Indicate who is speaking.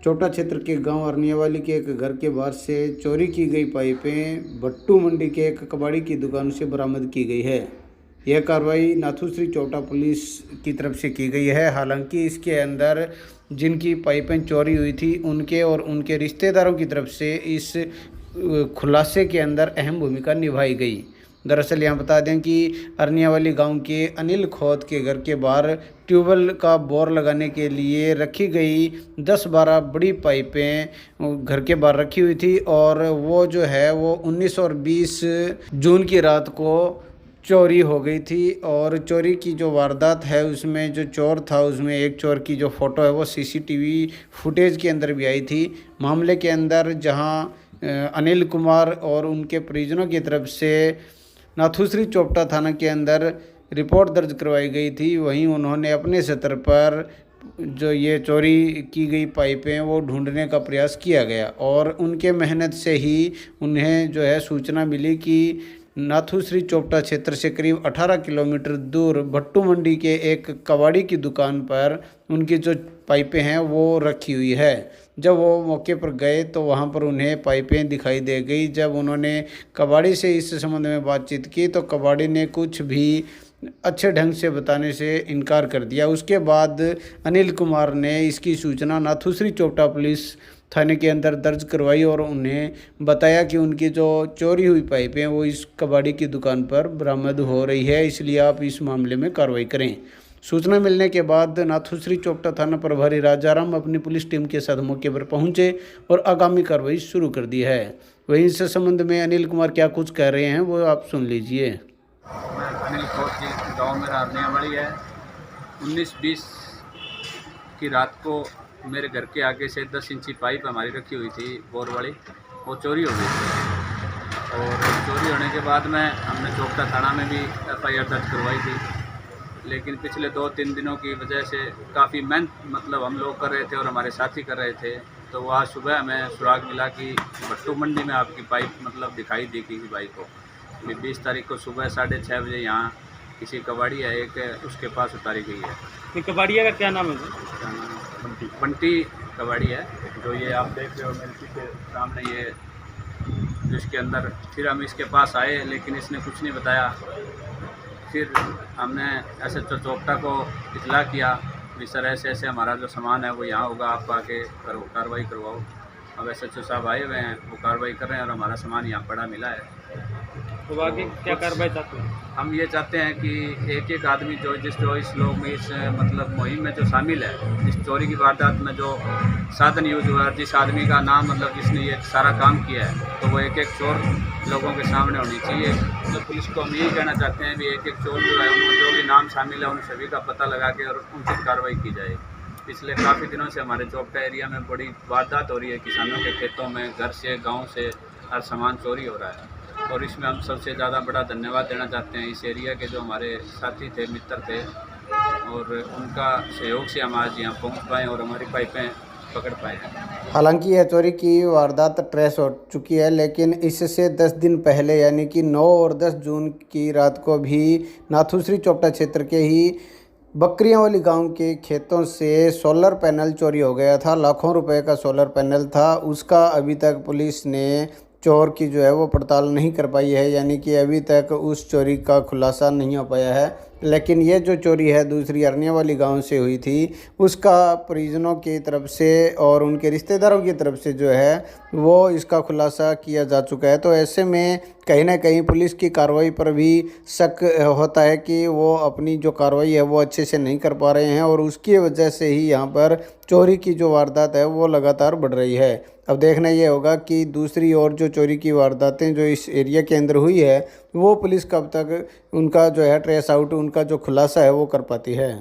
Speaker 1: चोपटा क्षेत्र के गांव अरनियावाली के एक घर के बाहर से चोरी की गई पाइपें भट्टू मंडी के एक कबाड़ी की दुकान से बरामद की गई है। यह कार्रवाई नाथुश्री चोपटा पुलिस की तरफ से की गई है। हालांकि इसके अंदर जिनकी पाइपें चोरी हुई थी उनके और उनके रिश्तेदारों की तरफ से इस खुलासे के अंदर अहम भूमिका निभाई गई। दरअसल यहाँ बता दें कि अरनियावाली गांव के अनिल खोत के घर के बाहर ट्यूबवेल का बोर लगाने के लिए रखी गई 10-12 बड़ी पाइपें घर के बाहर रखी हुई थी और वो जो है वो 19 और 20 जून की रात को चोरी हो गई थी। और चोरी की जो वारदात है उसमें जो चोर था उसमें एक चोर की जो फ़ोटो है वो सीसीटीवी फुटेज के अंदर भी आई थी। मामले के अंदर जहां अनिल कुमार और उनके परिजनों की तरफ से नाथुश्री चोपटा थाना के अंदर रिपोर्ट दर्ज करवाई गई थी, वहीं उन्होंने अपने स्तर पर जो ये चोरी की गई पाइपें वो ढूंढने का प्रयास किया गया और उनके मेहनत से ही उन्हें जो है सूचना मिली कि नाथुश्री चोपटा क्षेत्र से करीब 18 किलोमीटर दूर भट्टू मंडी के एक कबाड़ी की दुकान पर उनकी जो पाइपें हैं वो रखी हुई है। जब वो मौके पर गए तो वहाँ पर उन्हें पाइपें दिखाई दे गई। जब उन्होंने कबाड़ी से इस संबंध में बातचीत की तो कबाड़ी ने कुछ भी अच्छे ढंग से बताने से इनकार कर दिया। उसके बाद अनिल कुमार ने इसकी सूचना नाथुश्री चोपटा पुलिस थाने के अंदर दर्ज करवाई और उन्हें बताया कि उनकी जो चोरी हुई पाइपें वो इस कबाड़ी की दुकान पर बरामद हो रही है, इसलिए आप इस मामले में कार्रवाई करें। सूचना मिलने के बाद नाथुश्री चोपटा थाना प्रभारी राजाराम अपनी पुलिस टीम के साथ मौके पर पहुंचे और आगामी कार्रवाई शुरू कर दी है। वहीं इस संबंध में अनिल कुमार क्या कुछ कह रहे हैं वो आप सुन लीजिए।
Speaker 2: मैं अनिल खोत की गाँव मेरा अरनियावाली है। 19-20 की रात को मेरे घर के आगे से 10 इंची पाइप हमारी रखी हुई थी बोर वाली, वो चोरी हो गई थी। और चोरी होने के बाद में हमने चोपटा थाना में भी FIR दर्ज करवाई थी, लेकिन पिछले 2-3 दिनों की वजह से काफ़ी मेहनत हम लोग कर रहे थे और हमारे साथी कर रहे थे। तो वह आज सुबह हमें सुराग मिला कि भट्टू मंडी में आपकी पाइप दिखाई दी किसी बाइक को। 20 तारीख को सुबह 6:30 बजे यहाँ किसी कबाड़ी है एक उसके पास उतारी गई है।
Speaker 3: ये कबाड़िया का क्या नाम है?
Speaker 2: बंटी कबाड़ी है जो ये आप देख रहे हो मिल्की के सामने, ये जिसके अंदर फिर हम इसके पास आए लेकिन इसने कुछ नहीं बताया। फिर हमने SHO चोपटा को इतला किया कि सर ऐसे ऐसे हमारा जो सामान है वो यहाँ होगा, आप आके कार्रवाई करवाओ। अब SHO साहब आए हुए हैं, वो कार्रवाई कर रहे हैं और हमारा सामान यहाँ पड़ा मिला है।
Speaker 3: तो आगे क्या कार्रवाई चाहते हैं?
Speaker 2: हम ये चाहते हैं कि एक आदमी जो इस लोग में इस मुहिम में जो शामिल है, इस चोरी की वारदात में जो साधन यूज हुआ, जिस आदमी का नाम जिसने ये सारा काम किया है, तो वो एक चोर लोगों के सामने होनी चाहिए। तो पुलिस को हम यही कहना चाहते हैं कि एक चोर जो है उनको जो भी नाम शामिल है उन सभी का पता लगा के और उनकी कार्रवाई की जाए। पिछले काफ़ी दिनों से हमारे चोपटा एरिया में बड़ी वारदात हो रही है, किसानों के खेतों में घर से गाँव से हर सामान चोरी हो रहा है। और इसमें हम सबसे ज़्यादा बड़ा धन्यवाद देना चाहते हैं इस एरिया के जो हमारे साथी थे, मित्र थे, और उनका सहयोग से हम आज यहाँ पहुँच पाए और हमारी पाइपें पकड़ पाए हैं।
Speaker 1: हालांकि यह चोरी की वारदात ट्रेस हो चुकी है, लेकिन इससे 10 दिन पहले यानी कि 9 और 10 जून की रात को भी नाथुश्री चोपटा क्षेत्र के ही बकरियांवाली गांव के खेतों से सोलर पैनल चोरी हो गया था। लाखों रुपए का सोलर पैनल था, उसका अभी तक पुलिस ने चोर की जो है वो पड़ताल नहीं कर पाई है, यानी कि अभी तक उस चोरी का खुलासा नहीं हो पाया है। लेकिन ये जो चोरी है दूसरी अरनियावाली गांव से हुई थी, उसका परिजनों की तरफ से और उनके रिश्तेदारों की तरफ से जो है वो इसका खुलासा किया जा चुका है। तो ऐसे में कहीं ना कहीं पुलिस की कार्रवाई पर भी शक होता है कि वो अपनी जो कार्रवाई है वो अच्छे से नहीं कर पा रहे हैं और उसकी वजह से ही यहाँ पर चोरी की जो वारदात है वो लगातार बढ़ रही है। अब देखना ये होगा कि दूसरी और जो चोरी की वारदातें जो इस एरिया के अंदर हुई है वो पुलिस कब तक उनका जो है ट्रेस आउट, उनका जो खुलासा है वो कर पाती है।